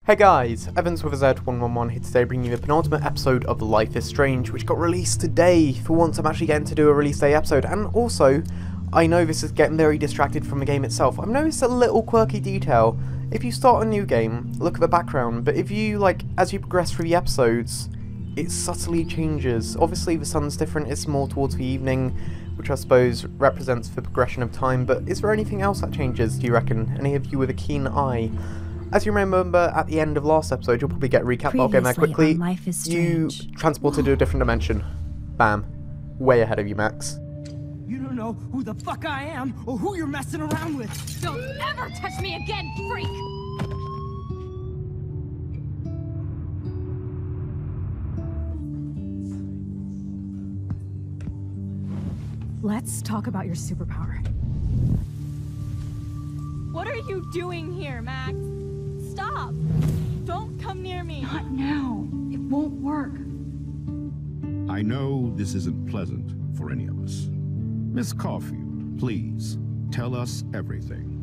Hey guys, Evans with a Z111 here today bringing you the penultimate episode of Life is Strange, which got released today. For once I'm actually getting to do a release day episode, and also, I know this is getting very distracted from the game itself. I've noticed a little quirky detail. If you start a new game, look at the background, but if you, as you progress through the episodes, it subtly changes. Obviously the sun's different, it's more towards the evening, which I suppose represents the progression of time, but is there anything else that changes, do you reckon? Any of you with a keen eye? As you remember, at the end of last episode, you'll probably get a recap, but I'll get there quickly. You transported to a different dimension. Bam. Way ahead of you, Max. You don't know who the fuck I am, or who you're messing around with. Don't ever touch me again, freak! Let's talk about your superpower. What are you doing here, Max? Stop! Don't come near me! Not now. It won't work. I know this isn't pleasant for any of us. Miss Caulfield, please, tell us everything.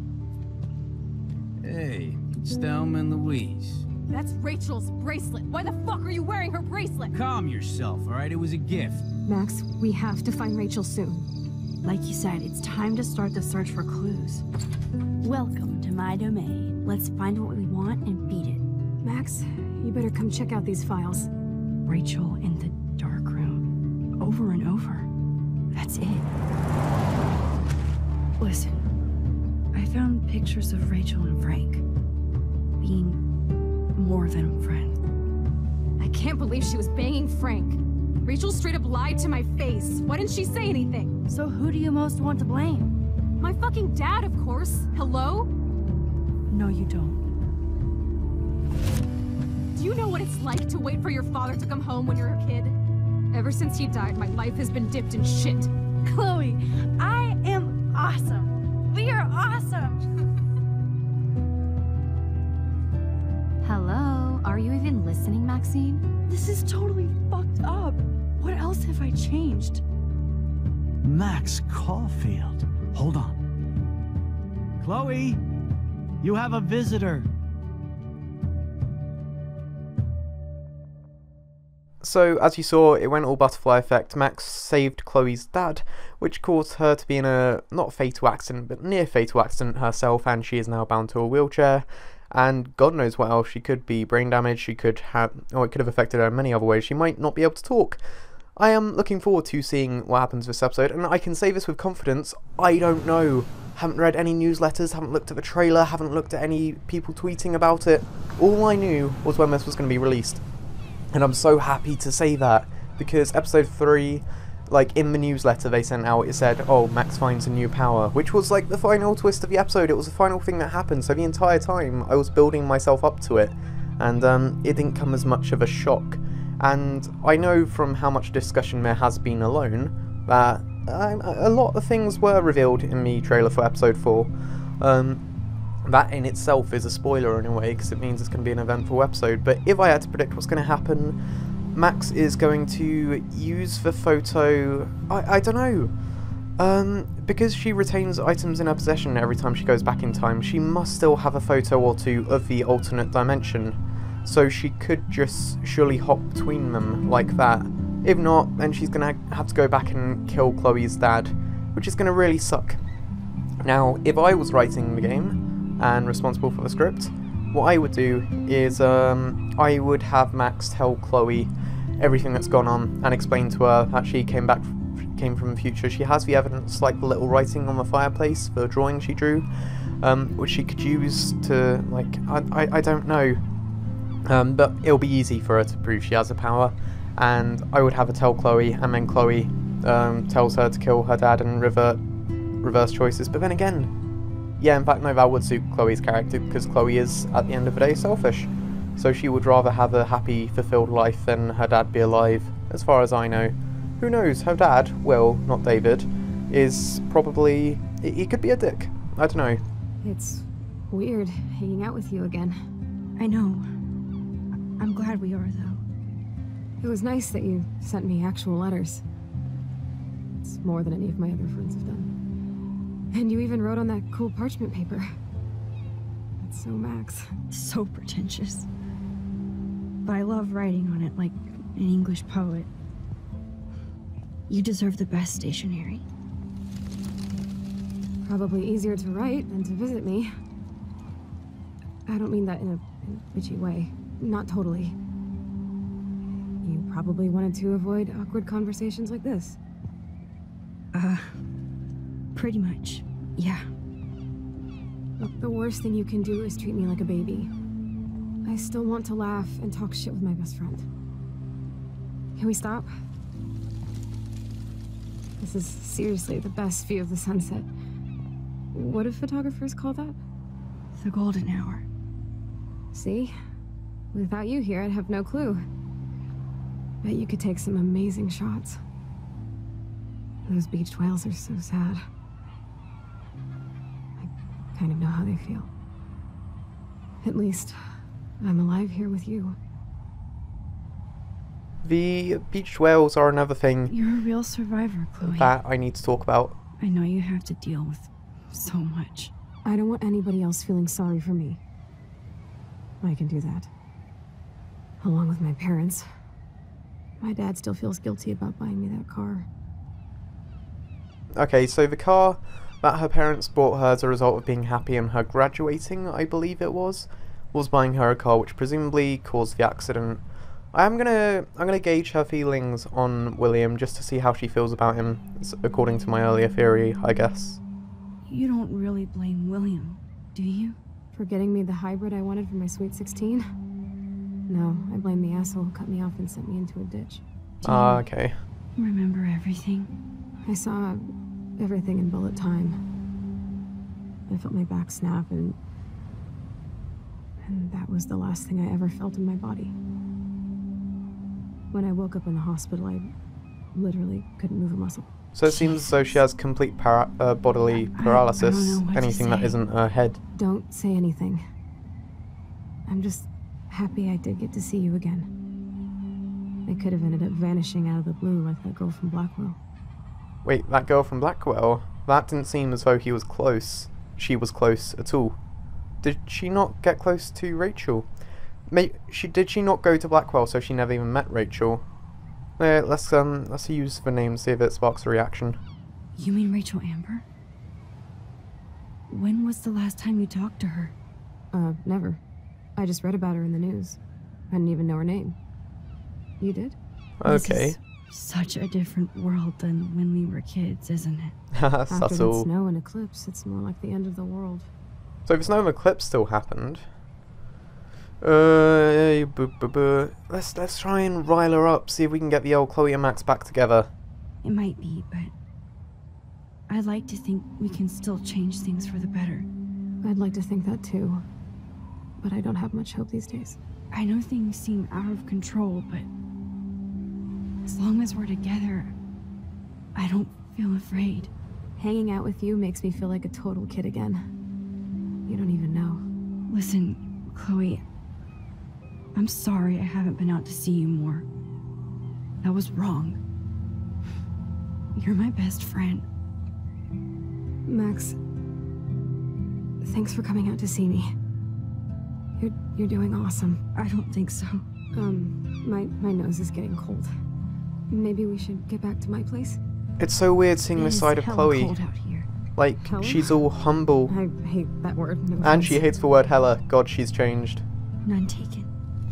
Hey, it's Thelma and Louise. That's Rachel's bracelet. Why the fuck are you wearing her bracelet? Calm yourself, alright? It was a gift. Max, we have to find Rachel soon. Like you said, it's time to start the search for clues. Welcome to my domain. Let's find what we want and beat it. Max, you better come check out these files. Rachel in the dark room. Over and over. That's it. Listen, I found pictures of Rachel and Frank being more than friends. I can't believe she was banging Frank. Rachel straight up lied to my face. Why didn't she say anything? So who do you most want to blame? My fucking dad, of course. Hello? No, you don't. Do you know what it's like to wait for your father to come home when you're a kid? Ever since he died, my life has been dipped in shit. Chloe, I am awesome. We are awesome. Hello? Are you even listening, Maxine? This is totally fucked up. What else have I changed? Max Caulfield. Hold on. Chloe, you have a visitor. So, as you saw, it went all butterfly effect. Max saved Chloe's dad, which caused her to be in a, not fatal accident, but near fatal accident herself, and she is now bound to a wheelchair. And God knows what else. She could be brain damaged, she could have, or it could have affected her in many other ways. She might not be able to talk. I am looking forward to seeing what happens this episode, and I can say this with confidence, I don't know. Haven't read any newsletters, haven't looked at the trailer, haven't looked at any people tweeting about it. All I knew was when this was going to be released. And I'm so happy to say that, because episode 3, in the newsletter they sent out, it said, oh, Max finds a new power, which was the final twist of the episode. It was the final thing that happened, so the entire time I was building myself up to it, and it didn't come as much of a shock. And I know from how much discussion there has been alone, that a lot of things were revealed in the trailer for episode 4. That in itself is a spoiler in a way, because it means it's going to be an eventful episode. But if I had to predict what's going to happen, Max is going to use the photo, I don't know, because she retains items in her possession every time she goes back in time, she must still have a photo or two of the alternate dimension, so she could just surely hop between them like that. If not, then she's going to have to go back and kill Chloe's dad, which is going to really suck. Now, if I was writing the game and responsible for the script, what I would do is I would have Max tell Chloe everything that's gone on and explain to her that she came from the future. She has the evidence, like the little writing on the fireplace, the drawing she drew, which she could use to, I don't know, but it'll be easy for her to prove she has a power. And I would have her tell Chloe, and then Chloe tells her to kill her dad and reverse choices. But then again, yeah, in fact, no, that would suit Chloe's character, because Chloe is, at the end of the day, selfish. So she would rather have a happy, fulfilled life than her dad be alive, as far as I know. Who knows, her dad, Will, not David, is probably, he could be a dick. I don't know. It's weird hanging out with you again. I know. I'm glad we are, though. It was nice that you sent me actual letters. It's more than any of my other friends have done. And you even wrote on that cool parchment paper. So Max. So pretentious. But I love writing on it like an English poet. You deserve the best stationery. Probably easier to write than to visit me. I don't mean that in a bitchy way. Not totally. You probably wanted to avoid awkward conversations like this. Pretty much. Yeah. Look, the worst thing you can do is treat me like a baby. I still want to laugh and talk shit with my best friend. Can we stop? This is seriously the best view of the sunset. What do photographers call that? The golden hour. See? Without you here, I'd have no clue. Bet you could take some amazing shots. Those beached whales are so sad. I kind of know how they feel. At least, I'm alive here with you. The beached whales are another thing You're a real survivor, Chloe. that I need to talk about. I know you have to deal with so much. I don't want anybody else feeling sorry for me. I can do that. Along with my parents. My dad still feels guilty about buying me that car. Okay, so the car that her parents bought her as a result of being happy and her graduating, I believe it was buying her a car, which presumably caused the accident. I'm gonna gauge her feelings on William just to see how she feels about him, according to my earlier theory, I guess. You don't really blame William, do you? For getting me the hybrid I wanted for my sweet 16? No, I blame the asshole who cut me off and sent me into a ditch. Ah, okay. Remember everything? I saw everything in bullet time. I felt my back snap and that was the last thing I ever felt in my body. When I woke up in the hospital, I literally couldn't move a muscle. So it seems as though she has complete bodily paralysis, I don't know what to anything that say. isn't her head. Don't say anything. I'm just happy I did get to see you again. I could have ended up vanishing out of the blue like that girl from Blackwell. Wait, that girl from Blackwell? That didn't seem as though he was close. She was close at all. Did she not get close to Rachel? Did she not go to Blackwell, so she never even met Rachel? Let's use the name, see if it sparks a reaction. You mean Rachel Amber? When was the last time you talked to her? Never. I just read about her in the news. I didn't even know her name. You did? Okay. This is such a different world than when we were kids, isn't it? After that Subtle. snow and eclipse, it's more like the end of the world. So the snow and eclipse still happened. Let's try and rile her up, see if we can get the old Chloe and Max back together. It might be, but I'd like to think we can still change things for the better. I'd like to think that too. But I don't have much hope these days. I know things seem out of control, but as long as we're together, I don't feel afraid. Hanging out with you makes me feel like a total kid again. You don't even know. Listen, Chloe, I'm sorry I haven't been out to see you more. That was wrong. You're my best friend. Max, thanks for coming out to see me. You're doing awesome. I don't think so. My nose is getting cold. Maybe we should get back to my place? It's so weird seeing It this is side of hella Chloe. cold out here. Like, Hella? she's all humble. I hate that word. No And offense. she hates the word hella. God, she's changed. None taken.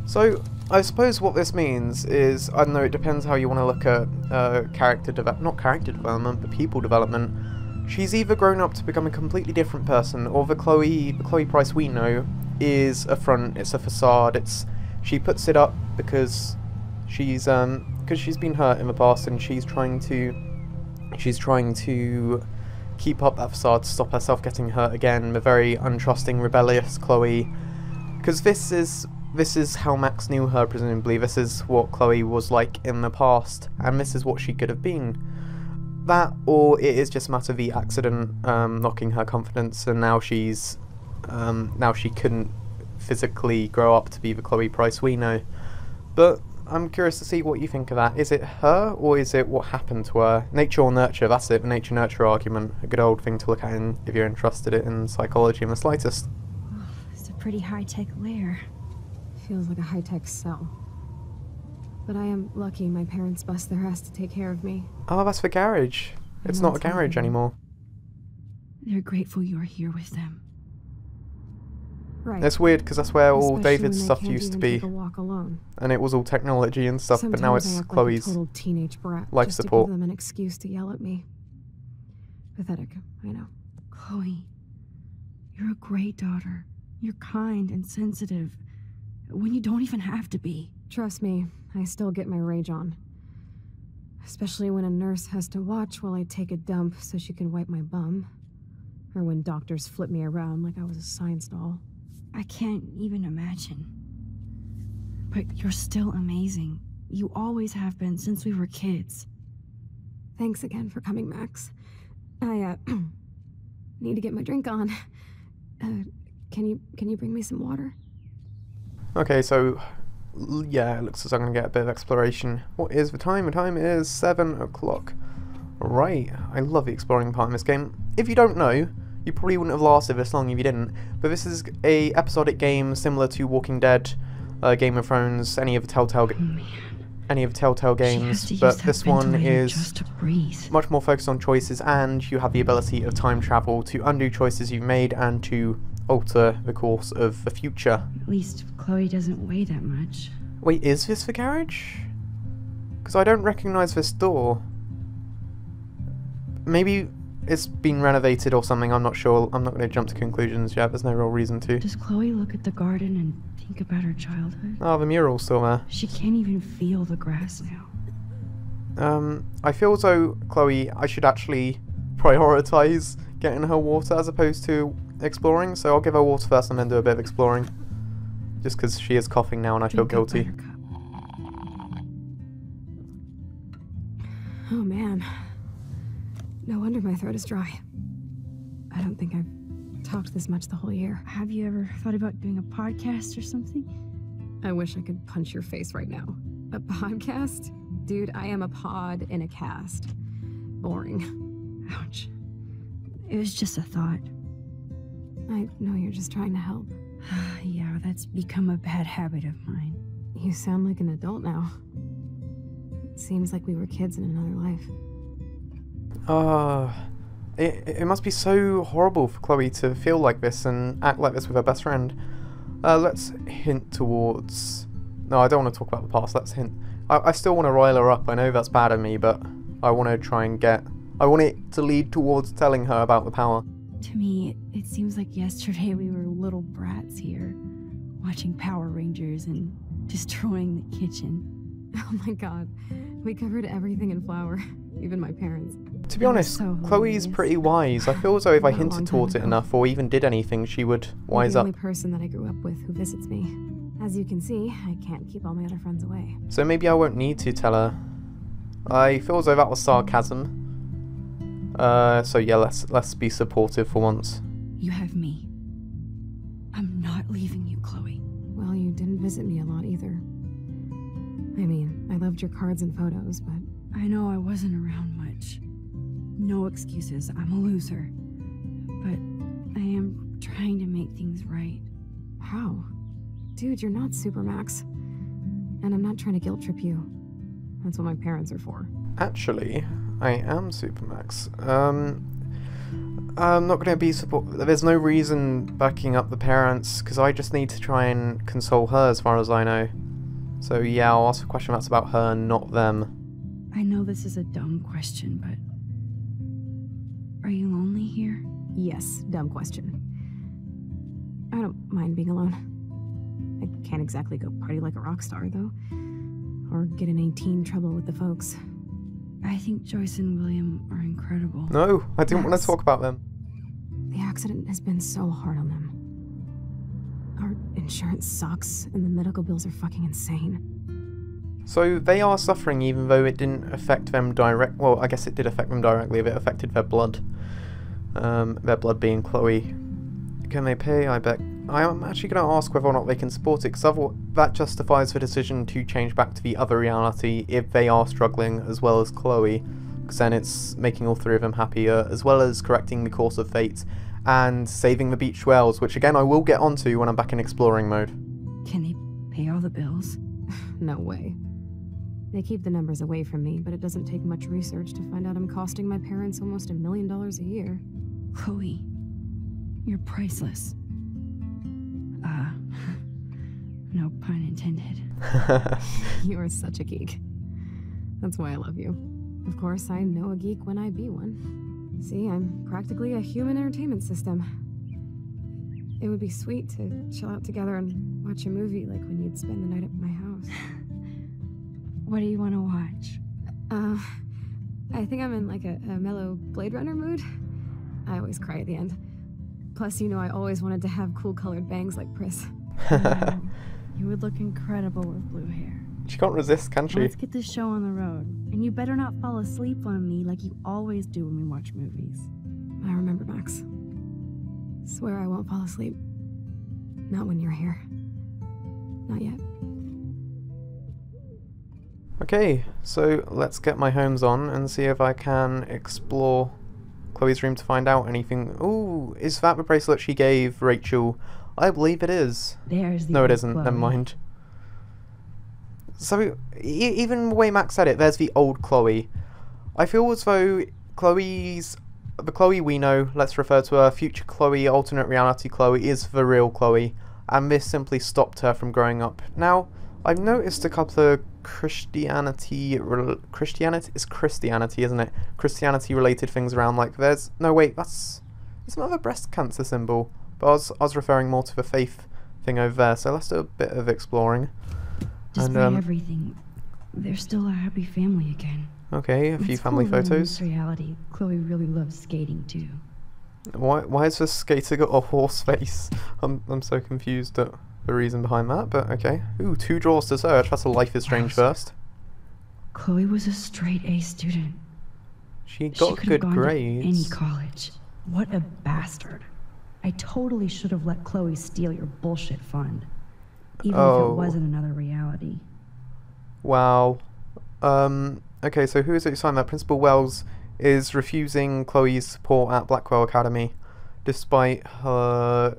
So, I suppose what this means is, I don't know, it depends how you want to look at not character development, but people development. She's either grown up to become a completely different person, or the Chloe Price we know is a front, it's a facade, she puts it up because she's been hurt in the past and she's trying to keep up that facade to stop herself getting hurt again, the very untrusting, rebellious Chloe. Because this is how Max knew her, presumably. This is what Chloe was like in the past, and this is what she could have been. That, or it is just a matter of the accident knocking her confidence, and now she couldn't physically grow up to be the Chloe Price we know. But I'm curious to see what you think of that. Is it her, or is it what happened to her? Nature or nurture, that's it, the nature-nurture argument. A good old thing to look at if you're interested in psychology in the slightest. It's a pretty high-tech lair. Feels like a high-tech cell. But I am lucky my parents bust their ass to take care of me. Oh, that's the garage. It's not a garage anymore. They're grateful you're here with them. Right. It's weird because that's where all Especially David's when they stuff can't used to even be. take a walk alone. And it was all technology and stuff, but now Sometimes I it's act Chloe's like a total teenage brat life just support. to give them an excuse to yell at me. Pathetic, I know. Chloe, you're a great daughter. You're kind and sensitive when you don't even have to be. Trust me, I still get my rage on. Especially when a nurse has to watch while I take a dump so she can wipe my bum. Or when doctors flip me around like I was a science doll. I can't even imagine. But you're still amazing. You always have been since we were kids. Thanks again for coming, Max. I, need to get my drink on. Can you bring me some water? Okay, so yeah, it looks as though I'm going to get a bit of exploration. What is the time? The time is 7 o'clock. Right, I love the exploring part in this game. If you don't know, you probably wouldn't have lasted this long if you didn't, but this is a episodic game similar to Walking Dead, Game of Thrones, any of the Telltale Games, but this one is much more focused on choices, and you have the ability of time travel to undo choices you've made and to alter the course of the future. At least Chloe doesn't weigh that much. Wait, is this the garage? Because I don't recognise this door. Maybe it's been renovated or something, I'm not sure. I'm not going to jump to conclusions yet, there's no real reason to. Does Chloe look at the garden and think about her childhood? Oh, the mural's still there. She can't even feel the grass now. I feel as though, Chloe, I should actually prioritise getting her water as opposed to exploring, so I'll give her water first and then do a bit of exploring. Just because she is coughing now and I feel guilty. Oh man. No wonder my throat is dry. I don't think I've talked this much the whole year. Have you ever thought about doing a podcast or something? I wish I could punch your face right now. A podcast? Dude, I am a pod in a cast. Boring. Ouch. It was just a thought. I know you're just trying to help. Yeah, that's become a bad habit of mine. You sound like an adult now. It seems like we were kids in another life. It must be so horrible for Chloe to feel like this and act like this with her best friend. Let's hint towards... No, I don't want to talk about the past, let's hint. I still want to rile her up, I know that's bad of me, but I want to try and get... I want it to lead towards telling her about the power. To me, it seems like yesterday we were little brats here, watching Power Rangers and destroying the kitchen. Oh my god, we covered everything in flour, even my parents. To be honest, so Chloe's hilarious. pretty wise. I feel as though if I Not a hinted long towards time it ago. enough or even did anything, she would wise You're up. the only person that I grew up with who visits me. As you can see, I can't keep all my other friends away. So maybe I won't need to tell her. I feel as though that was sarcasm. So yeah, let's be supportive for once. You have me. I'm not leaving you, Chloe. Well, you didn't visit me a lot either. I mean, I loved your cards and photos, but... I know I wasn't around much. No excuses, I'm a loser. But I am trying to make things right. How? Dude, you're not Supermax. And I'm not trying to guilt trip you. That's what my parents are for. Actually, I am Supermax. I'm not going to be there's no reason backing up the parents, because I just need to try and console her as far as I know. So yeah, I'll ask a question that's about her, not them. I know this is a dumb question, but... Are you lonely here? Yes, dumb question. I don't mind being alone. I can't exactly go party like a rock star, though. Or get in any teen trouble with the folks. I think Joyce and William are incredible. No, I didn't want Max. to talk about them. The accident has been so hard on them. Our insurance sucks, and the medical bills are fucking insane. So they are suffering even though it didn't affect them well, I guess it did affect them directly if it affected their blood. Their blood being Chloe. Can they pay? I bet. I am actually going to ask whether or not they can support it, because that justifies the decision to change back to the other reality if they are struggling as well as Chloe, because then it's making all three of them happier, as well as correcting the course of fate and saving the beached whales, which again I will get onto when I'm back in exploring mode. Can they pay all the bills? No way. They keep the numbers away from me, but it doesn't take much research to find out I'm costing my parents almost $1 million a year. Chloe, you're priceless. No pun intended. You are such a geek. That's why I love you. Of course, I know a geek when I be one. See, I'm practically a human entertainment system. It would be sweet to chill out together and watch a movie like when you'd spend the night at my house. What do you want to watch? I think I'm in like a mellow Blade Runner mood. I always cry at the end. Plus, you know, I always wanted to have cool colored bangs like Pris. You would look incredible with blue hair. She can't resist, can she? Let's get this show on the road. And you better not fall asleep on me like you always do when we watch movies. I remember, Max. Swear I won't fall asleep. Not when you're here. Not yet. Okay, so let's get my homes on and see if I can explore Chloe's room to find out anything. Ooh, is that the bracelet she gave Rachel? I believe it is. There's the No, it old isn't. Chloe. Never mind. So, even the way Max said it, there's the old Chloe. I feel as though the Chloe we know, let's refer to her, future Chloe, alternate reality Chloe, is the real Chloe, and this simply stopped her from growing up. Now, I've noticed a couple of Christianity, isn't it? Christianity related things around, like there's, no wait, isn't that a breast cancer symbol? But I was referring more to the faith thing over there, so let's do a bit of exploring. Despite everything, they're still a happy family again. Okay, a few It's family cool that in photos. this reality, Chloe really loves skating too. Why has this skater got a horse face? I'm so confused at the reason behind that, but okay. Ooh, 2 drawers to search. That's a Life is Strange first. Chloe was a straight A student. She She got could have good gone grades. to any college. What a bastard. I totally should have let Chloe steal your bullshit fund. Even if Oh. it wasn't another reality. Wow. Okay, so who is it who signed that? Principal Wells is refusing Chloe's support at Blackwell Academy, despite her,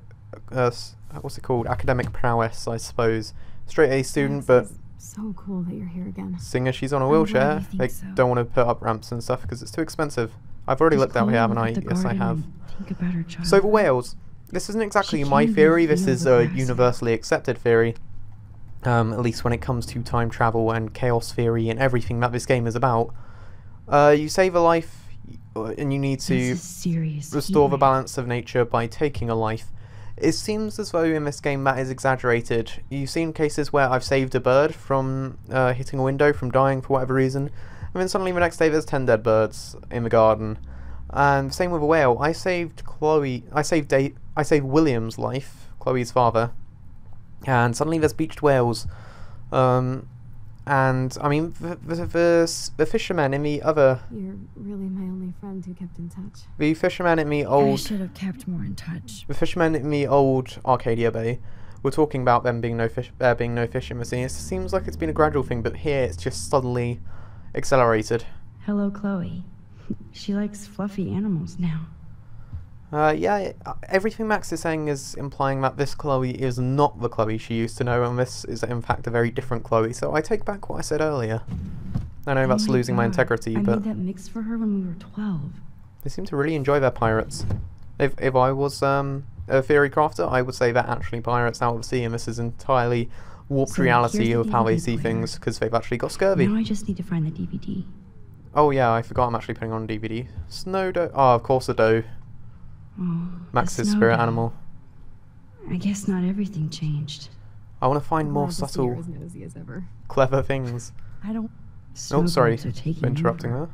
what's it called? Academic prowess, I suppose. Straight A student, but It's so cool that you're here again. seeing as she's on a I'm glad wheelchair, you think they so. don't want to put up ramps and stuff because it's too expensive. I've already Does looked out Chloe here, haven't look I? at the Yes, I garden have. and think about her So the childhood? whales. This isn't exactly She my can't theory, even this feel is the a grass. universally accepted theory. At least when it comes to time travel and chaos theory and everything that this game is about. You save a life and you need This to is serious restore the heat wave. balance of nature by taking a life. It seems as though in this game that is exaggerated. You've seen cases where I've saved a bird from hitting a window, from dying for whatever reason, and then suddenly the next day there's 10 dead birds in the garden. And same with a whale. I saved William's life, Chloe's father, and suddenly there's beached whales. And I mean, the fishermen in the other, You're really my only friend who kept in touch. the fishermen in the I old, should have kept more in touch. the fishermen in the old Arcadia Bay were talking about them being no fish, there being no fish in the sea. It seems like it's been a gradual thing, but here it's just suddenly accelerated. Hello, Chloe. She likes fluffy animals now. Yeah, everything Max is saying is implying that this Chloe is not the Chloe she used to know, and this is in fact a very different Chloe, so I take back what I said earlier. I know that's Oh losing my God. integrity, I but made that mix for her when we were 12. they seem to really enjoy their pirates. If I was a theory crafter, I would say they're actually pirates out of the sea, and this is entirely warped So reality here's of the how they DVD see player. things, because they've actually got scurvy. Now I just need to find the DVD. Oh yeah, I forgot I'm actually putting on DVD. Snow doe. Oh, of course a doe. Oh, the Max's snow spirit doe. animal. I guess not everything changed. I want to find more Glad to see you're subtle, as nosy as ever. clever things. I don't. Oh, sorry Snowballs are taking for interrupting over. her.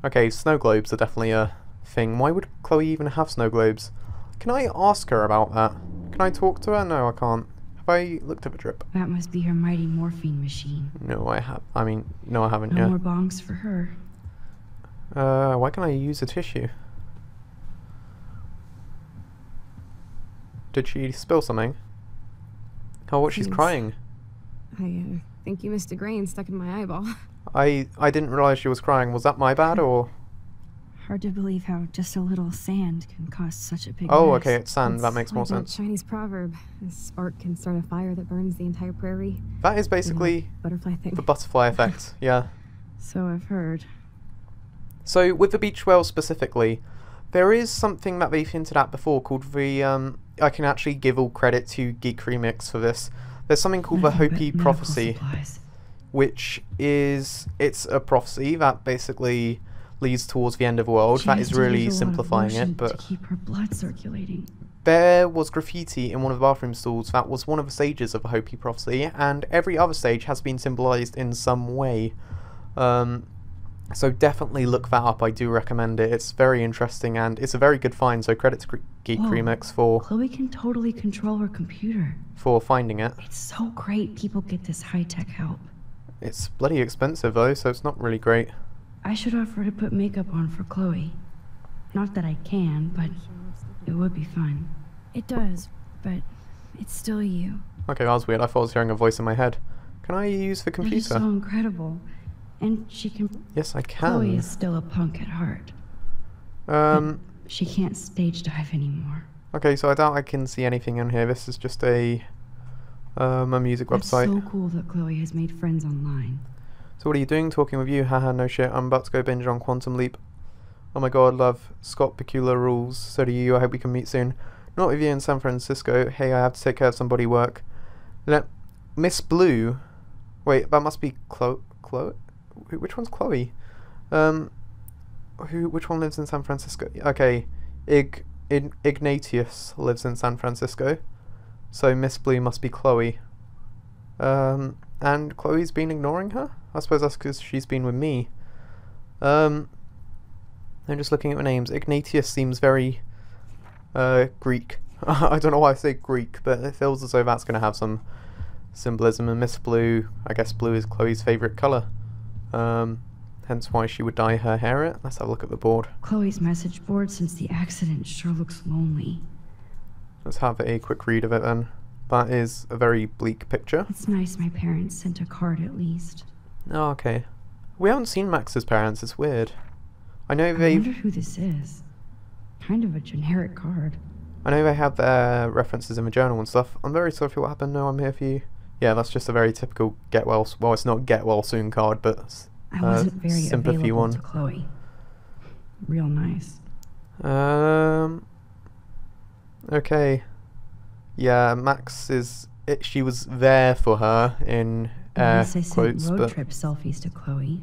Okay, snow globes are definitely a thing. Why would Chloe even have snow globes? Can I ask her about that? Can I talk to her? No, I can't. Have I looked at the drip? That must be her mighty morphine machine. No, I have. I mean, no, I haven't No yet. more bongs for her. Why can't I use a tissue? Did she spill something? Oh, what? She's Thanks. crying. I think you missed a grain stuck in my eyeball. I didn't realise she was crying. Was that my bad or? hard to believe how just a little sand can cause such a big Oh, mess. okay, it's sand. That It's makes more like that sense. Chinese proverb: a spark can start a fire that burns the entire prairie. That is You know, basically butterfly thing. the butterfly effect, yeah. So I've heard. So, with the beach whale specifically, there is something that they've hinted at before called the, I can actually give all credit to Geek Remix for this. There's something called the Nothing but Hopi medical Prophecy, supplies. which is, it's a prophecy that basically leads towards the end of the world. She That has is to really use a lot of simplifying lotion it, but to keep her blood circulating. there was graffiti in one of the bathroom stalls that was one of the stages of the Hopi Prophecy, and every other stage has been symbolised in some way. So definitely look that up, I do recommend it. It's very interesting and it's a very good find, so credit to Geek Whoa. Remix for Chloe can totally control her computer. finding it. It's so great people get this high-tech help. It's bloody expensive though, so it's not really great. I should offer to put makeup on for Chloe. Not that I can, but it would be fun. It does, but it's still you. Okay, that was weird, I thought I was hearing a voice in my head. Can I use the That is so computer? incredible. And she can... Yes, I Chloe can. is still a punk at heart. She can't stage dive anymore. Okay, so I doubt I can see anything in here. This is just a music It's website. so cool that Chloe has made friends online. So what are you doing? Talking with you? Haha, no shit. I'm about to go binge on Quantum Leap. Oh my god, love. Scott Peculiar rules. So do you. I hope we can meet soon. Not with you in San Francisco. Hey, I have to take care of some body work. Miss Blue. Wait, that must be Chloe? Which one's Chloe? Which one lives in San Francisco? Okay. Ignatius lives in San Francisco. So Miss Blue must be Chloe. And Chloe's been ignoring her? I suppose that's because she's been with me. I'm just looking at the names. Ignatius seems very Greek. I don't know why I say Greek, but it feels as though that's going to have some symbolism. And Miss Blue, I guess blue is Chloe's favourite colour. Hence why she would dye her hair it. Let's have a look at the board. Chloe's message board since the accident sure looks lonely. Let's have a quick read of it then. That is a very bleak picture. It's nice my parents sent a card at least. Oh, okay. We haven't seen Max's parents, it's weird. I know I they've... wonder who this is. Kind of a generic card. I know they have their references in the journal and stuff. I'm very sorry for what happened. No, I'm here for you. Yeah, that's just a very typical get well... Well, it's not get well soon card, but I wasn't very sympathy available one. to Chloe. Real nice. Okay. Yeah, Max is... she was there for her in At least I sent quotes, road but... trip selfies to Chloe.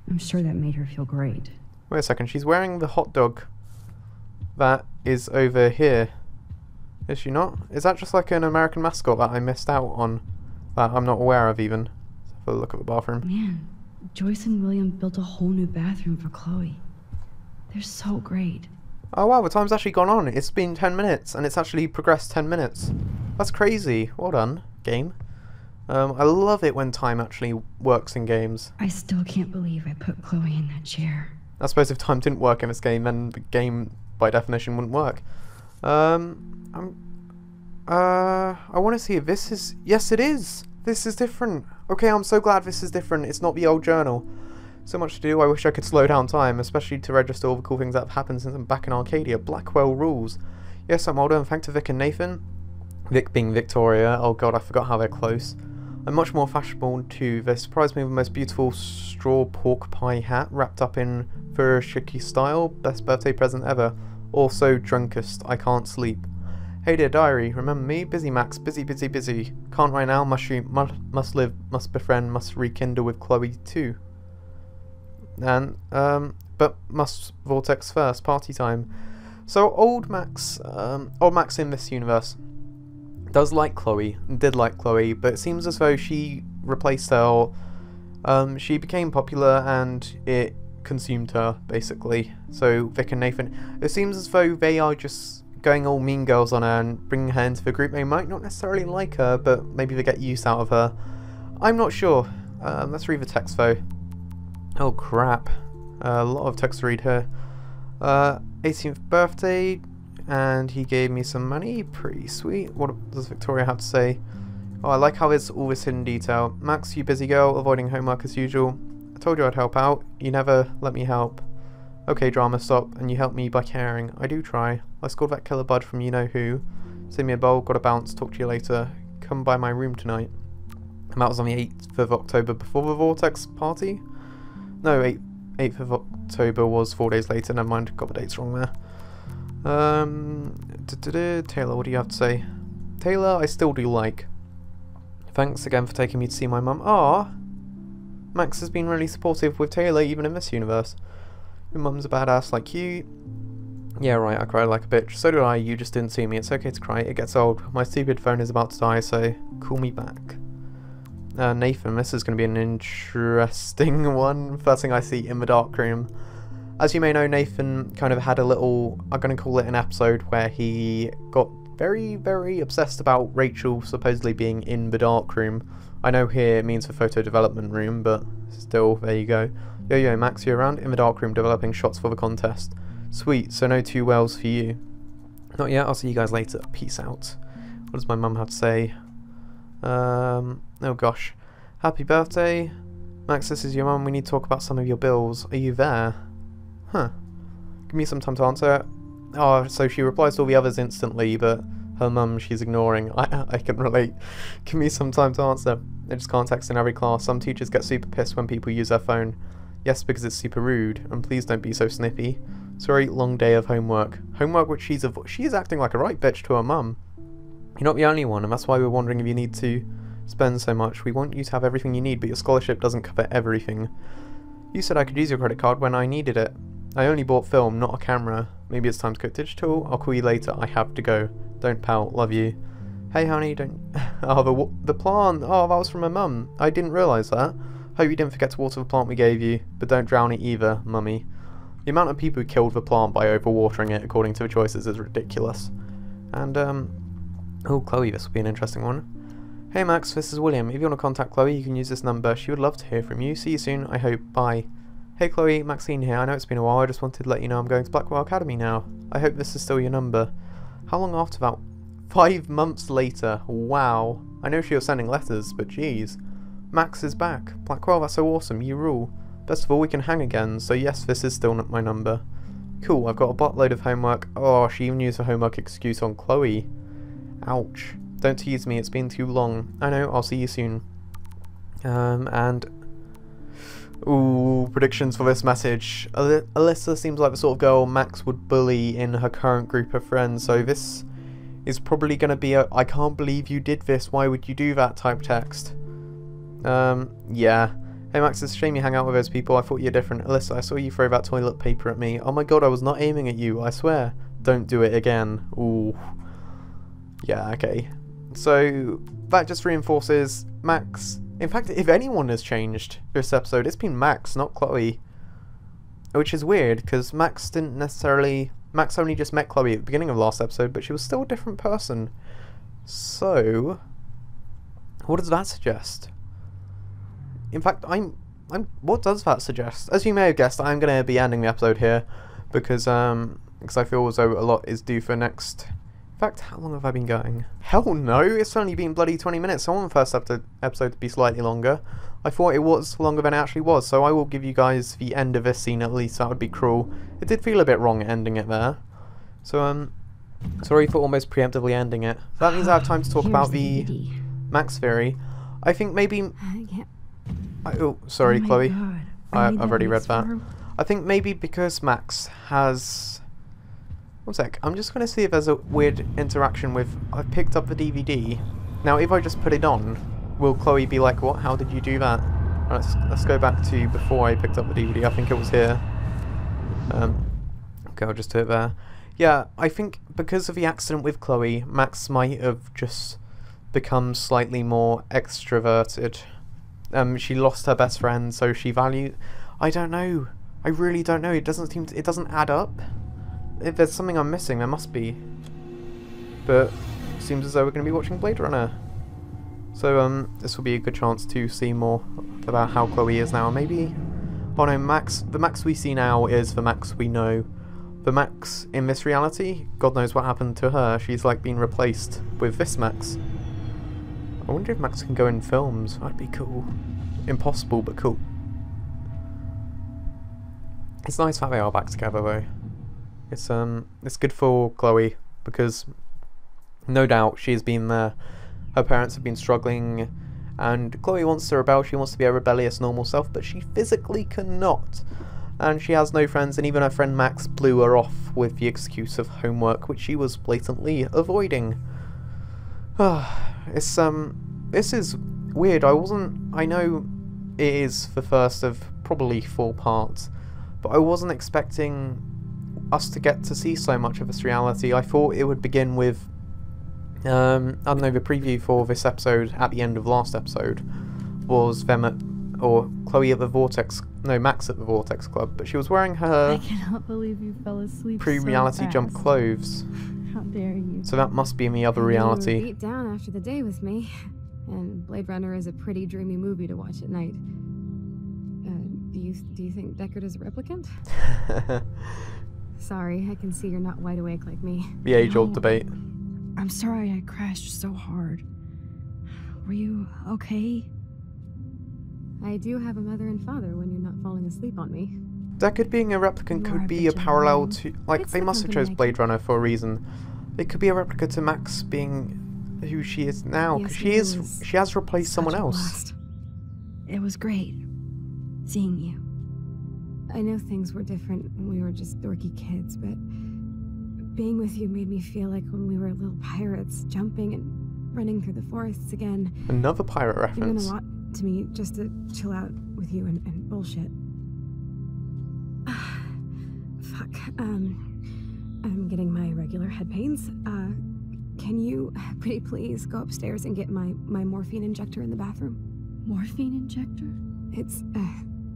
I'm sure that made her feel great. Wait a second, she's wearing the hot dog that is over here. Is she not? Is that just like an American mascot that I missed out on? That I'm not aware of even. Let's have a look at the bathroom. Man, Joyce and William built a whole new bathroom for Chloe. They're so great. Oh wow, the time's actually gone on. It's been 10 minutes and it's actually progressed 10 minutes. That's crazy. Well done, game. I love it when time actually works in games. I still can't believe I put Chloe in that chair. I suppose if time didn't work in this game, then the game by definition wouldn't work. I want to see if this is... Yes, it is! This is different. Okay, I'm so glad this is different. It's not the old journal. So much to do. I wish I could slow down time, especially to register all the cool things that have happened since I'm back in Arcadia. Blackwell rules. Yes, I'm older, and thanks to Vic and Nathan. Vic being Victoria. Oh god, I forgot how they're close. I'm much more fashionable too. They surprised me with the most beautiful straw pork pie hat wrapped up in furoshiki style. Best birthday present ever. Also drunkest. I can't sleep. Hey dear diary, remember me? Busy Max, busy, busy, busy. Can't right now, must live, must befriend, must rekindle with Chloe too. And, but must Vortex first, party time. So old Max in this universe does like Chloe, did like Chloe, but it seems as though she replaced her, she became popular and it consumed her, basically. So Vic and Nathan, it seems as though they are just going all mean girls on her and bringing her into the group. They might not necessarily like her, but maybe they get use out of her. I'm not sure. Let's read the text though. Oh crap. A lot of text to read here. 18th birthday, and he gave me some money. Pretty sweet. What does Victoria have to say? Oh, I like how there's all this hidden detail. Max, you busy girl, avoiding homework as usual. I told you I'd help out. You never let me help. Okay, drama, stop, and you help me by caring. I do try. I scored that killer bud from you-know-who. Send me a bowl, gotta bounce, talk to you later. Come by my room tonight. And that was on the 8th of October before the Vortex party? No, 8th of October was 4 days later, never mind, got the dates wrong there. Taylor, what do you have to say? Taylor, I still do like. Thanks again for taking me to see my mum. Ah, Max has been really supportive with Taylor even in this universe. Your mum's a badass like you. Yeah, right, I cried like a bitch. So did I, you just didn't see me. It's okay to cry, it gets old. My stupid phone is about to die, so call me back. Nathan, this is going to be an interesting one. First thing I see in the dark room. As you may know, Nathan kind of had a little, I'm going to call it an episode, where he got very, very obsessed about Rachel supposedly being in the dark room. I know here it means the photo development room, but still, there you go. Yo, Max, you around? In the dark room developing shots for the contest. Sweet, so no 2 wells for you. Not yet, I'll see you guys later. Peace out. What does my mum have to say? Oh gosh. Happy birthday. Max, this is your mum. We need to talk about some of your bills. Are you there? Huh. Give me some time to answer. Oh, so she replies to all the others instantly, but her mum she's ignoring. I can relate. Give me some time to answer. I just can't text in every class. Some teachers get super pissed when people use their phone. Yes, because it's super rude. And please don't be so snippy. Sorry, long day of homework. Homework which she's acting like a right bitch to her mum. You're not the only one, and that's why we're wondering if you need to spend so much. We want you to have everything you need, but your scholarship doesn't cover everything. You said I could use your credit card when I needed it. I only bought film, not a camera. Maybe it's time to go digital. I'll call you later. I have to go. Don't pout. Love you. Hey, honey, don't... Oh, the plant. Oh, that was from my mum. I didn't realise that. Hope you didn't forget to water the plant we gave you. But don't drown it either, mummy. The amount of people who killed the plant by overwatering it, according to the choices, is ridiculous. And, oh, Chloe, this will be an interesting one. Hey, Max, this is William. If you want to contact Chloe, you can use this number. She would love to hear from you. See you soon, I hope. Bye. Hey Chloe, Maxine here. I know it's been a while, I just wanted to let you know I'm going to Blackwell Academy now. I hope this is still your number. How long after that? 5 months later. Wow. I know she was sending letters, but geez. Max is back. Blackwell, that's so awesome. You rule. Best of all, we can hang again, so yes, this is still not my number. Cool, I've got a buttload of homework. Oh, she even used her homework excuse on Chloe. Ouch. Don't tease me, it's been too long. I know, I'll see you soon. Ooh, predictions for this message. Alyssa seems like the sort of girl Max would bully in her current group of friends, so this is probably going to be a I can't believe you did this, why would you do that type text. Yeah. Hey Max, it's a shame you hang out with those people, I thought you were different. Alyssa, I saw you throw that toilet paper at me. Oh my god, I was not aiming at you, I swear. Don't do it again. Ooh. Yeah, okay. So, that just reinforces Max. In fact, if anyone has changed this episode, it's been Max, not Chloe. Which is weird, because Max only just met Chloe at the beginning of last episode, but she was still a different person. So, what does that suggest? In fact, what does that suggest? As you may have guessed, I'm going to be ending the episode here, because I feel as though a lot is due for next... In fact, how long have I been going? Hell no, it's only been bloody 20 minutes. I want the first episode to be slightly longer. I thought it was longer than it actually was, so I will give you guys the end of this scene at least. That would be cruel. It did feel a bit wrong ending it there. So, sorry for almost preemptively ending it. That means I have time to talk about the Max theory. I think maybe... oh, sorry, Chloe. I've already read that. I think maybe because Max has... One sec, I'm just going to see if there's a weird interaction with... I've picked up the DVD. Now, if I just put it on, will Chloe be like, what? How did you do that? Right, let's go back to before I picked up the DVD. I think it was here. Okay, I'll just do it there. Yeah, I think because of the accident with Chloe, Max might have just become slightly more extroverted. She lost her best friend, so she valued... I don't know. I really don't know. It doesn't add up. If there's something I'm missing, there must be. But it seems as though we're going to be watching Blade Runner. So this will be a good chance to see more about how Chloe is now. Maybe... Oh no, the Max we see now is the Max we know. The Max in this reality, God knows what happened to her. She's like been replaced with this Max. I wonder if Max can go in films. That'd be cool. Impossible, but cool. It's nice that they are back together though. It's good for Chloe because no doubt she has been there. Her parents have been struggling and Chloe wants to rebel. She wants to be a rebellious normal self, but she physically cannot. And she has no friends, and even her friend Max blew her off with the excuse of homework, which she was blatantly avoiding. This is weird. I know it is the first of probably 4 parts, but I wasn't expecting us to get to see so much of this reality. I thought it would begin with, I don't know, the preview for this episode at the end of last episode was them at, or Chloe at the Vortex, no, Max at the Vortex Club, but she was wearing her I cannot believe you fell asleep pre-reality so jump fast. clothes. How dare you? So that must be in the other You were reality. beat down after the day with me, and Blade Runner is a pretty dreamy movie to watch at night. Do you think Deckard is a replicant? Sorry, I can see you're not wide awake like me. The age-old No. debate. I'm sorry I crashed so hard. Were you okay? I do have a mother and father when you're not falling asleep on me. Deckard being a replicant You are could a be a bit parallel young. to, like, It's they the must have company chose I Blade keep. Runner for a reason. It could be a replica to Max being who she is now, because Yes, she has replaced someone Such a else. blast. It was great seeing you. I know things were different when we were just dorky kids, but being with you made me feel like when we were little pirates, jumping and running through the forests again. Another pirate It meant a reference. lot to me just to chill out with you and bullshit. Fuck. I'm getting my regular head pains. Can you pretty please go upstairs and get my morphine injector in the bathroom? Morphine injector?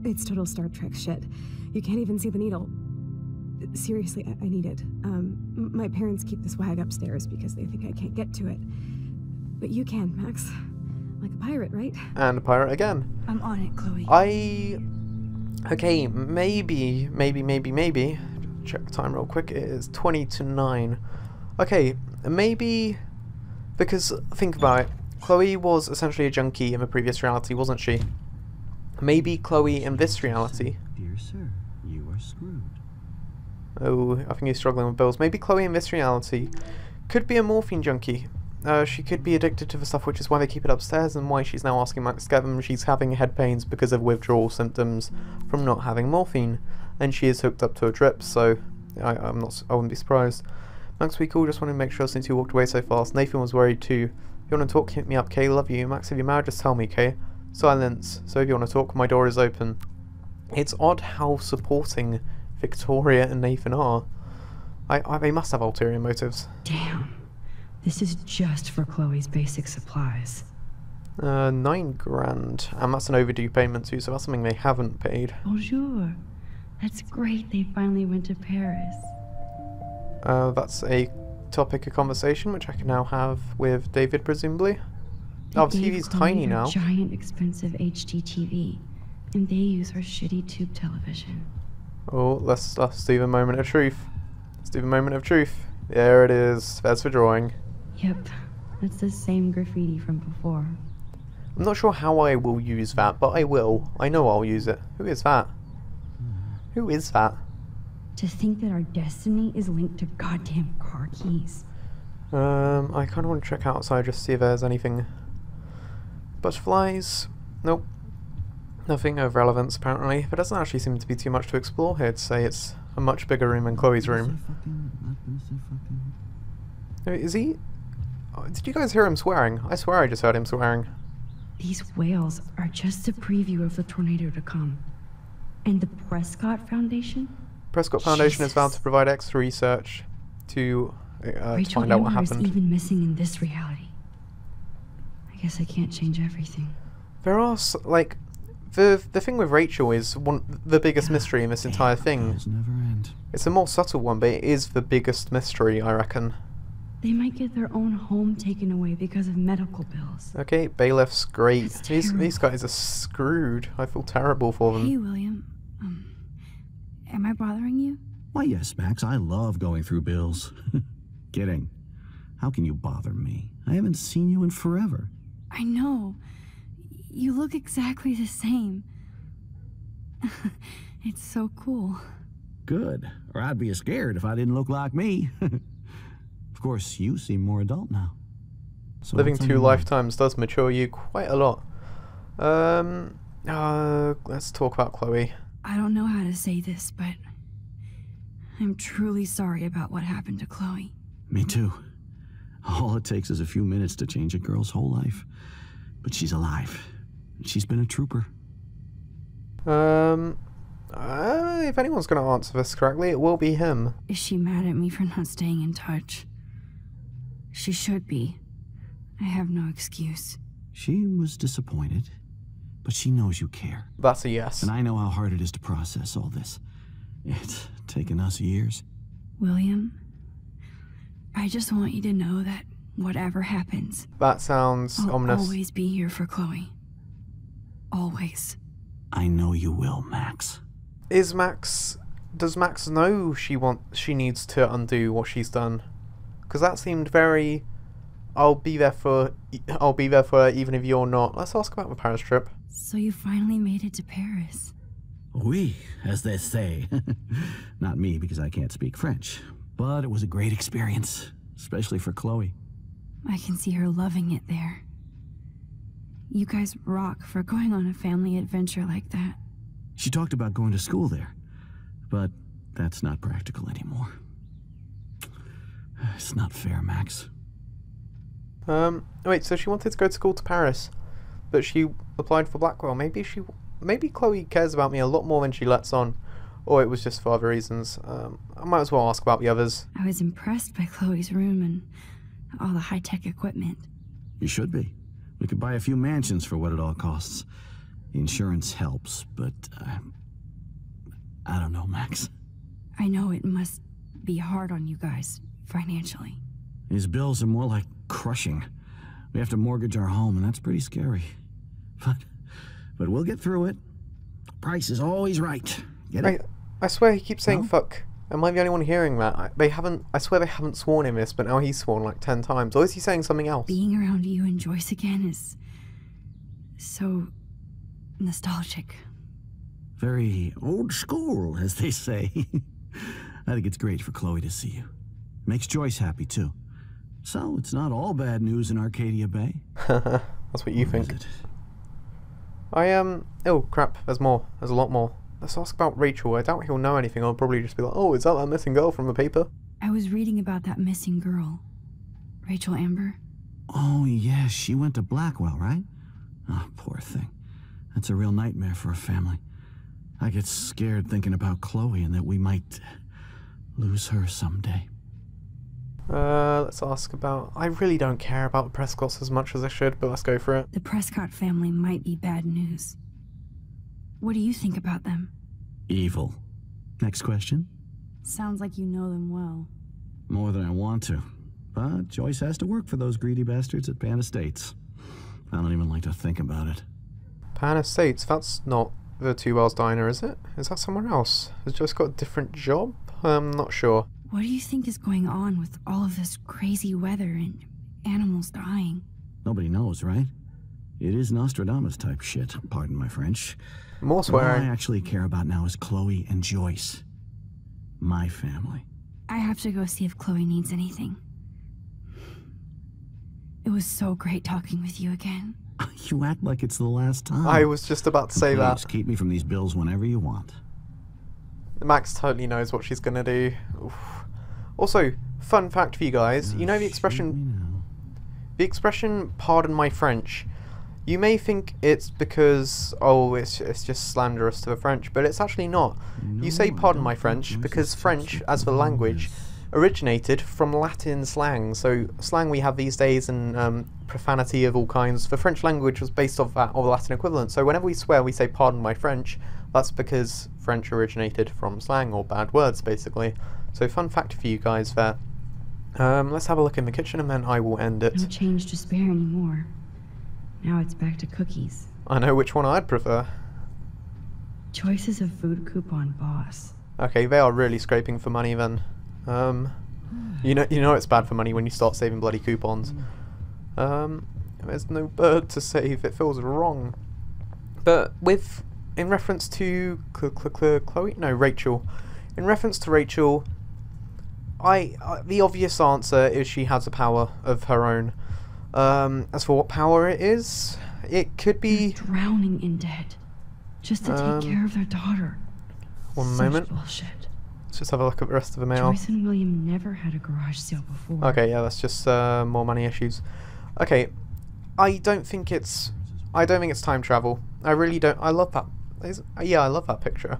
It's total Star Trek shit. You can't even see the needle. Seriously, I need it. My parents keep this wag upstairs because they think I can't get to it. But you can, Max. Like a pirate, right? And a pirate again. I'm on it, Chloe. Okay, maybe. Check the time real quick. It is 20 to 9. Okay, maybe, because think about it. Chloe was essentially a junkie in the previous reality, wasn't she? Maybe Chloe in this reality. Dear sir, you are screwed. Oh, I think he's struggling with bills. Maybe Chloe in this reality could be a morphine junkie. She could be addicted to the stuff, which is why they keep it upstairs and why she's now asking Max to get them. She's having head pains because of withdrawal symptoms from not having morphine, and she is hooked up to a drip, so I wouldn't be surprised. Max, we cool, just wanted to make sure since you walked away so fast. Nathan was worried too. If you want to talk, hit me up, Kay. Love you. Max, if you're married, just tell me, Kay. Silence. So if you want to talk, my door is open. It's odd how supporting Victoria and Nathan are. They must have ulterior motives. Damn. This is just for Chloe's basic supplies. 9 grand. And that's an overdue payment too, so that's something they haven't paid. Bonjour. That's great they finally went to Paris. That's a topic of conversation which I can now have with David, presumably. They Oh, the gave TV's Chloe tiny her now. Giant, expensive HD TV, and they use her shitty tube television. Oh, let's do the moment of truth. Let's do the moment of truth. There it is. There's the drawing. Yep, that's the same graffiti from before. I'm not sure how I will use that, but I will. I know I'll use it. Who is that? Who is that? To think that our destiny is linked to goddamn car keys. I kind of want to check outside just to see if there's anything. Butterflies? Nope. Nothing of relevance, apparently. There doesn't actually seem to be too much to explore here, to say it's a much bigger room than Chloe's room. Is he... Did you guys hear him swearing? I swear I just heard him swearing. These whales are just a preview of the tornado to come. And the Prescott Foundation? Prescott Foundation is vowed Jesus. to provide extra research to Rachel find out what Amber is happened. even missing in this reality. I guess I can't change everything. There are, like... The thing with Rachel is the biggest mystery in this entire thing. Those never end. It's a more subtle one, but it is the biggest mystery, I reckon. They might get their own home taken away because of medical bills. Okay, bailiffs, great. That's These terrible. guys are screwed. I feel terrible for them. Hey, William. Am I bothering you? Why, yes, Max. I love going through bills. Kidding. How can you bother me? I haven't seen you in forever. I know. You look exactly the same. It's so cool. Good. Or I'd be scared if I didn't look like me. Of course, you seem more adult now. So Living what's on 2 your mind? lifetimes does mature you quite a lot. Let's talk about Chloe. I don't know how to say this, but I'm truly sorry about what happened to Chloe. Me too. All it takes is a few minutes to change a girl's whole life. But she's alive. She's been a trooper. If anyone's going to answer this correctly, it will be him. Is she mad at me for not staying in touch? She should be. I have no excuse. She was disappointed, but she knows you care. That's a yes. And I know how hard it is to process all this. It's taken us years. William, I just want you to know that whatever happens, That sounds I'll ominous. always be here for Chloe. Always. I know you will, Max. Does Max know she needs to undo what she's done? Because that seemed very, I'll be there for her even if you're not. Let's ask about the Paris trip. So you finally made it to Paris. Oui, as they say. Not me, because I can't speak French. But it was a great experience, especially for Chloe. I can see her loving it there. You guys rock for going on a family adventure like that. She talked about going to school there, but that's not practical anymore. It's not fair, Max. Wait, so she wanted to go to school to Paris, but she applied for Blackwell. Maybe Chloe cares about me a lot more than she lets on, or it was just for other reasons. I might as well ask about the others. I was impressed by Chloe's room and all the high-tech equipment. You should be. We could buy a few mansions for what it all costs. The insurance helps, but I don't know, Max. I know it must be hard on you guys, financially. These bills are more like crushing. We have to mortgage our home, and that's pretty scary. But we'll get through it. Price is always right. Get it? I swear he keeps saying No? fuck. Am I the only one hearing that? I swear they haven't sworn in this, but now he's sworn like 10 times. Or is he saying something else? Being around you and Joyce again is so nostalgic. Very old school, as they say. I think it's great for Chloe to see you. Makes Joyce happy, too. So, it's not all bad news in Arcadia Bay. That's what you Or is think. it? Oh crap, there's more. There's a lot more. Let's ask about Rachel. I doubt he'll know anything. I'll probably just be like, oh, is that missing girl from the paper? I was reading about that missing girl. Rachel Amber. Oh, yeah, she went to Blackwell, right? Oh, poor thing. That's a real nightmare for a family. I get scared thinking about Chloe and that we might lose her someday. Let's ask about... I really don't care about the Prescotts as much as I should, but let's go for it. The Prescott family might be bad news. What do you think about them? Evil. Next question? Sounds like you know them well. More than I want to. But Joyce has to work for those greedy bastards at Pan Estates. I don't even like to think about it. Pan Estates, that's not the Two Wells Diner, is it? Is that somewhere else? Has Joyce got a different job? I'm not sure. What do you think is going on with all of this crazy weather and animals dying? Nobody knows, right? It is Nostradamus type shit, pardon my French. More What I swearing. actually care about now is Chloe and Joyce. My family. I have to go see if Chloe needs anything. It was so great talking with you again. You act like it's the last time. I was just about to say that. Please keep me from these bills whenever you want. Max totally knows what she's gonna do. Oof. Also, fun fact for you guys, you know the expression... The expression, pardon my French, you may think it's because, oh, it's just slanderous to the French, but it's actually not. You say pardon my French because French, as the language, originated from Latin slang. So slang we have these days and profanity of all kinds, the French language was based off that, or the Latin equivalent. So whenever we swear we say pardon my French, that's because French originated from slang, or bad words, basically. So fun fact for you guys there. Let's have a look in the kitchen and then I will end it. No change to spare anymore. Now it's back to cookies. I know which one I'd prefer. Choice is a food coupon boss. Okay, they are really scraping for money then. You know it's bad for money when you start saving bloody coupons. There's no bird to save, it feels wrong. But in reference to Chloe? No, Rachel. In reference to Rachel, the obvious answer is she has a power of her own. As for what power it is, it could be... They're drowning in debt. Just to take care of their daughter. One Such moment. bullshit. Let's just have a look at the rest of the mail. Joyce and William never had a garage sale before. Okay, yeah, that's just more money issues. Okay, I don't think it's time travel. I really don't. I love that. I love that picture.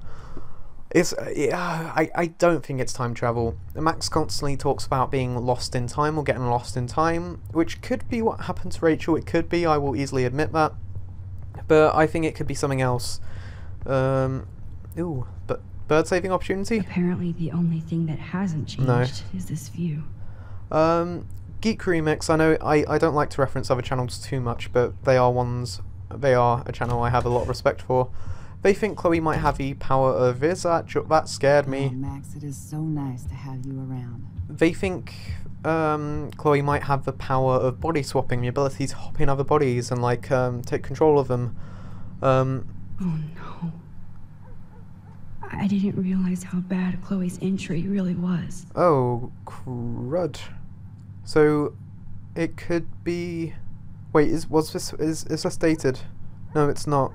I don't think it's time travel. Max constantly talks about being lost in time or getting lost in time, which could be what happened to Rachel. It could be. I will easily admit that. But I think it could be something else. Ooh, but bird saving opportunity? Apparently the only thing that hasn't changed is this view. Geek Remix, I know I don't like to reference other channels too much, but they are a channel I have a lot of respect for. They think Chloe might have the power of that scared me. Oh, Max, it is so nice to have you around. They think Chloe might have the power of body swapping, the ability to hop in other bodies and like take control of them. Oh no. I didn't realize how bad Chloe's injury really was. Oh, crud. So, it could be... Wait, is this dated? No, it's not.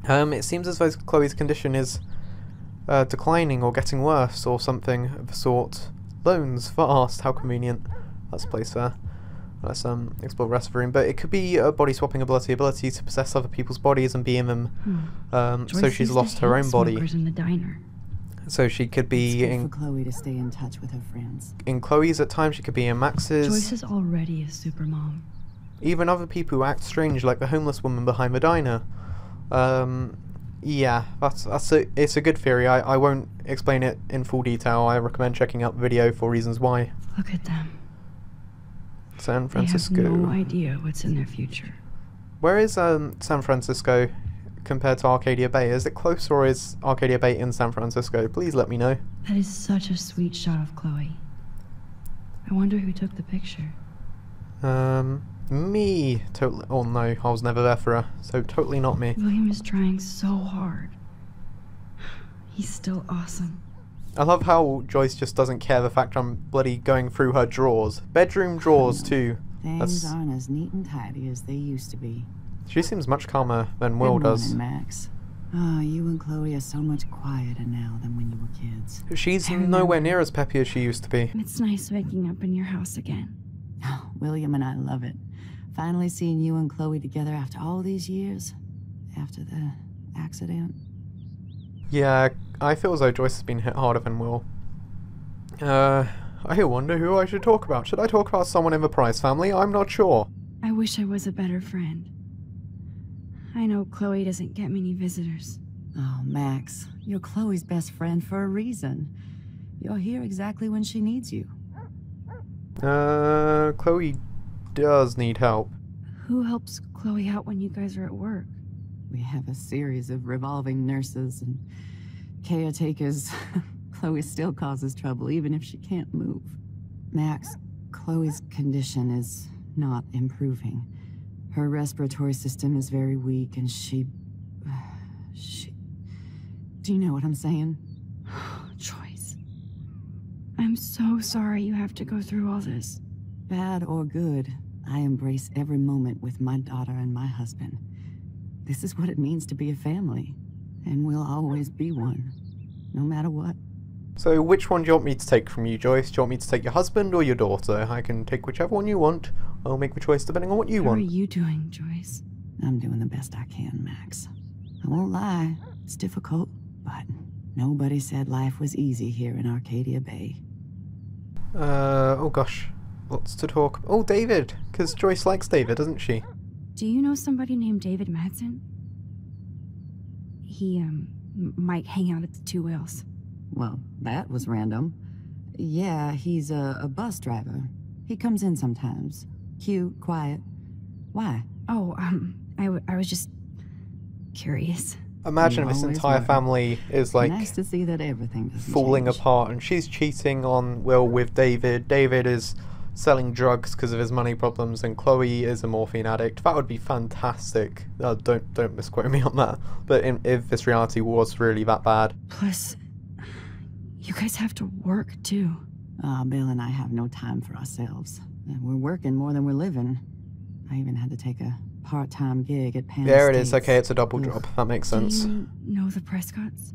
It seems as though Chloe's condition is declining or getting worse or something of the sort. Loans, fast, how convenient. That's a place there. Let's explore the rest of the room. But it could be a body swapping ability to possess other people's bodies and be in them. So she's lost her own body. In the diner. So she could be it's good for Chloe to stay in touch with her friends. In Chloe's at times, she could be in Max's. Joyce is already a super mom. Even other people who act strange, like the homeless woman behind the diner. Yeah, it's a good theory. I won't explain it in full detail. I recommend checking out the video for reasons why. Look at them. San Francisco. They have no idea what's in their future. Where is San Francisco compared to Arcadia Bay? Is it close, or is Arcadia Bay in San Francisco? Please let me know. That is such a sweet shot of Chloe. I wonder who took the picture. Me. Totally. Oh no, I was never there for her, so totally not me. William is trying so hard. He's still awesome. I love how Joyce just doesn't care the fact I'm bloody going through her drawers. Bedroom drawers too. Things aren't as neat and tidy as they used to be. She seems much calmer than Will does. Max. Oh, you and Chloe are so much quieter now than when you were kids. She's nowhere near as peppy as she used to be. It's nice waking up in your house again. Oh, William and I love it. Finally seeing you and Chloe together after all these years. After the accident. Yeah, I feel as though Joyce has been hit harder than Will. I wonder who I should talk about. Should I talk about someone in the Price family? I'm not sure. I wish I was a better friend. I know Chloe doesn't get many visitors. Oh, Max, you're Chloe's best friend for a reason. You're here exactly when she needs you. Chloe does need help. Who helps Chloe out when you guys are at work? We have a series of revolving nurses and caretakers. Chloe still causes trouble, even if she can't move. Max, Chloe's condition is not improving. Her respiratory system is very weak, and she... Do you know what I'm saying? Joyce. I'm so sorry you have to go through all this. Bad or good, I embrace every moment with my daughter and my husband. This is what it means to be a family, and we'll always be one, no matter what. So which one do you want me to take from you, Joyce? Do you want me to take your husband or your daughter? I can take whichever one you want. I'll make the choice depending on what you want. How are you doing, Joyce? I'm doing the best I can, Max. I won't lie, it's difficult, but nobody said life was easy here in Arcadia Bay. Oh gosh. Lots to talk. Oh, David! Because Joyce likes David, doesn't she? Do you know somebody named David Madsen? He, might hang out at the Two Whales. Well, that was random. Yeah, he's a bus driver. He comes in sometimes. Cute, quiet. Why? Oh, I was just curious. Imagine You if this always entire were. family is like Nice to see that everything doesn't falling change. apart and she's cheating on Will with David. David is selling drugs because of his money problems and Chloe is a morphine addict. That would be fantastic. Don't misquote me on that. But if this reality was really that bad. Plus, You guys have to work, too. Bill and I have no time for ourselves. We're working more than we're living. I even had to take a part-time gig at Pan There it is. Estates. Okay, it's a double job. That makes sense. Do you know the Prescotts?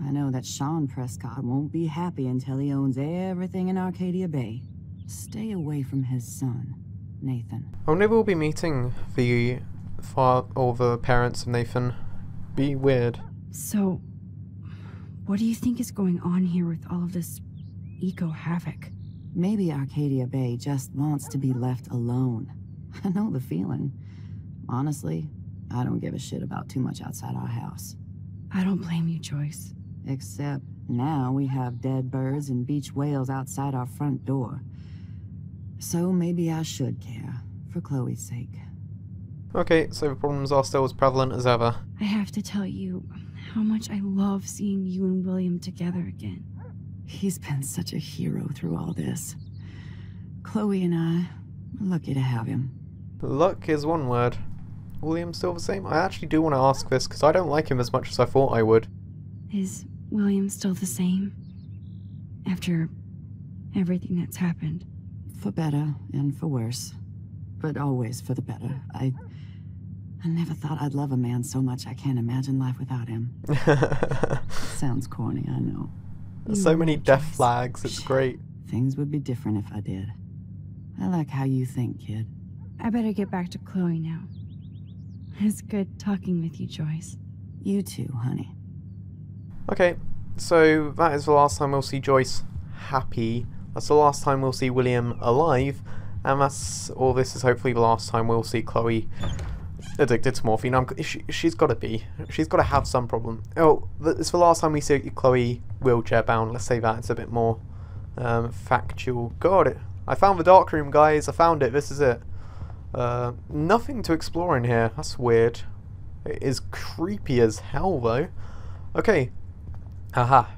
I know that Sean Prescott won't be happy until he owns everything in Arcadia Bay. Stay away from his son, Nathan. I wonder if we'll be meeting the the parents of Nathan. Be weird. So, what do you think is going on here with all of this eco-havoc? Maybe Arcadia Bay just wants to be left alone. I know the feeling. Honestly, I don't give a shit about too much outside our house. I don't blame you, Joyce. Except now we have dead birds and beach whales outside our front door. So maybe I should care, for Chloe's sake. Okay, so the problems are still as prevalent as ever. I have to tell you how much I love seeing you and William together again. He's been such a hero through all this. Chloe and I, we're lucky to have him. Luck is one word. William's still the same? I actually do want to ask this because I don't like him as much as I thought I would. Is William still the same? After everything that's happened? For better and for worse. But always for the better. I never thought I'd love a man so much I can't imagine life without him. Sounds corny, I know. There's so many death flags, it's great. Things would be different if I did. I like how you think, kid. I better get back to Chloe now. It's good talking with you, Joyce. You too, honey. Okay, so that is the last time we'll see Joyce happy. That's the last time we'll see William alive. And this is hopefully the last time we'll see Chloe addicted to morphine. She's got to be. She's got to have some problem. Oh, it's the last time we see Chloe wheelchair bound. Let's say that. It's a bit more factual. God, I found the dark room, guys. I found it. This is it. Nothing to explore in here. That's weird. It is creepy as hell, though. Okay. Aha.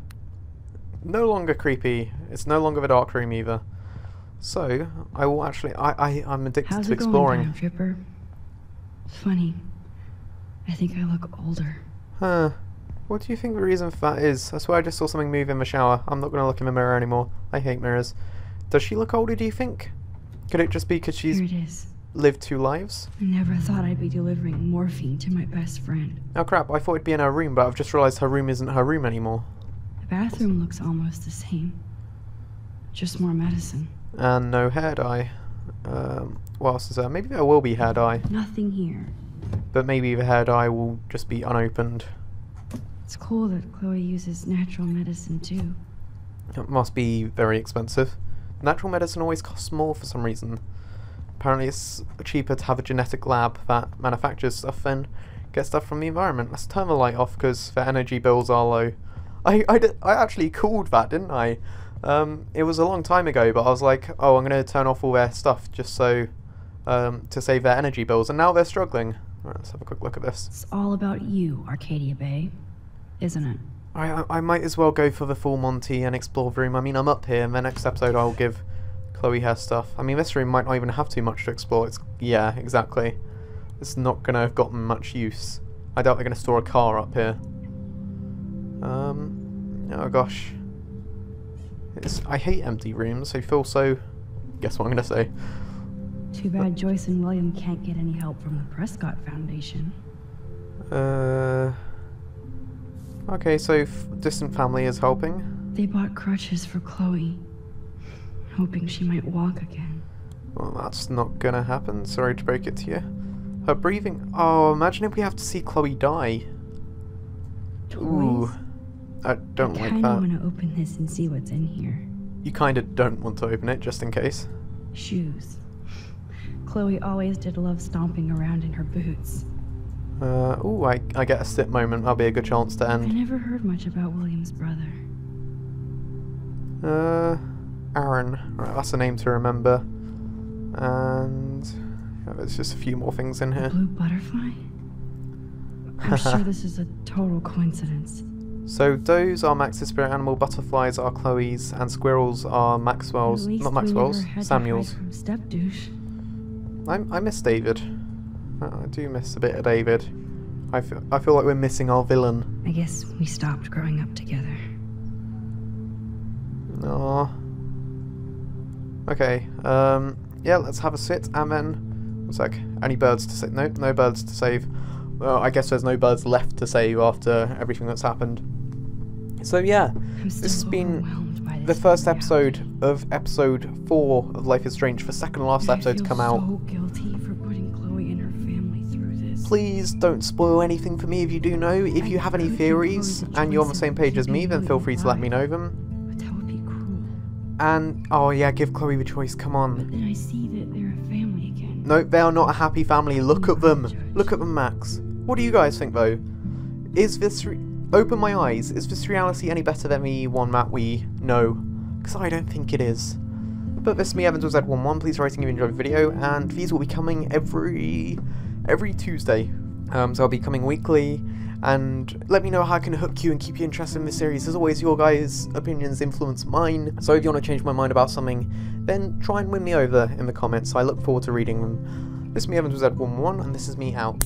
No longer creepy. It's no longer the dark room either. So, I will actually... I'm addicted to exploring. How's it going, Time Tripper? Funny. I think I look older. Huh. What do you think the reason for that is? I swear I just saw something move in the shower. I'm not going to look in the mirror anymore. I hate mirrors. Does she look older, do you think? Could it just be because she's Here it is. lived 2 lives? I never thought I'd be delivering morphine to my best friend. Oh crap, I thought it'd be in her room, but I've just realised her room isn't her room anymore. The bathroom looks almost the same. Just more medicine. And no hair dye. What else is there? Maybe there will be hair dye. Nothing here. But maybe the hair dye will just be unopened. It's cool that Chloe uses natural medicine too. It must be very expensive. Natural medicine always costs more for some reason. Apparently it's cheaper to have a genetic lab that manufactures stuff than get stuff from the environment. Let's turn the light off because the energy bills are low. I actually called that, didn't I? It was a long time ago, but I was like, oh, I'm going to turn off all their stuff just so to save their energy bills, and now they're struggling. Alright, let's have a quick look at this. It's all about you, Arcadia Bay, isn't it? I might as well go for the full Monty and explore the room. I mean, I'm up here, and the next episode I'll give Chloe her stuff. I mean, this room might not even have too much to explore. Yeah, exactly. It's not going to have gotten much use. I doubt they're going to store a car up here. Oh gosh. I hate empty rooms. I feel so... Guess what I'm going to say. Too bad Joyce and William can't get any help from the Prescott Foundation. Okay, so distant family is helping. They bought crutches for Chloe, hoping she might walk again. Well, that's not gonna happen. Sorry to break it to you. Her breathing... Oh, imagine if we have to see Chloe die. Ooh. I don't like that. I kinda want to open this and see what's in here. You kinda don't want to open it, just in case. Shoes. Chloe always did love stomping around in her boots. Ooh, I get a sit moment. That'll be a good chance to I end. never heard much about William's brother. Aaron. Right, that's a name to remember. And... yeah, there's just a few more things in here. Blue butterfly? I'm sure this is a total coincidence. So those are Max's spirit animal, butterflies are Chloe's, and squirrels are Maxwell's. Not Maxwell's, Samuel's. Step douche. I miss David. I do miss a bit of David. I feel like we're missing our villain. I guess we stopped growing up together. Aww. Okay, yeah, let's have a sit, and then, 1 sec, any birds to save? Nope, no birds to save. Well, I guess there's no birds left to save after everything that's happened. So yeah, this has been the first episode of episode 4 of Life is Strange, the second and last episode to come out. So guilty for putting Chloe and her family through this. Please don't spoil anything for me if you do know. If you have any theories and you're on the same page as me, then feel free to let me know them. But that would be cruel. And, oh yeah, give Chloe the choice, come on. But then I see that they're a family again. No, they are not a happy family. Look at them. Look at them, Max. What do you guys think, though? Is this... Open my eyes. Is this reality any better than the one that we know? Because I don't think it is. But this is me, Evans with Z11. Please rate if you enjoyed the video. And these will be coming every Tuesday. So I'll be coming weekly. And let me know how I can hook you and keep you interested in this series. As always, your guys' opinions influence mine. So if you want to change my mind about something, then try and win me over in the comments. I look forward to reading them. This is me, Evans with Z11, and this is me out.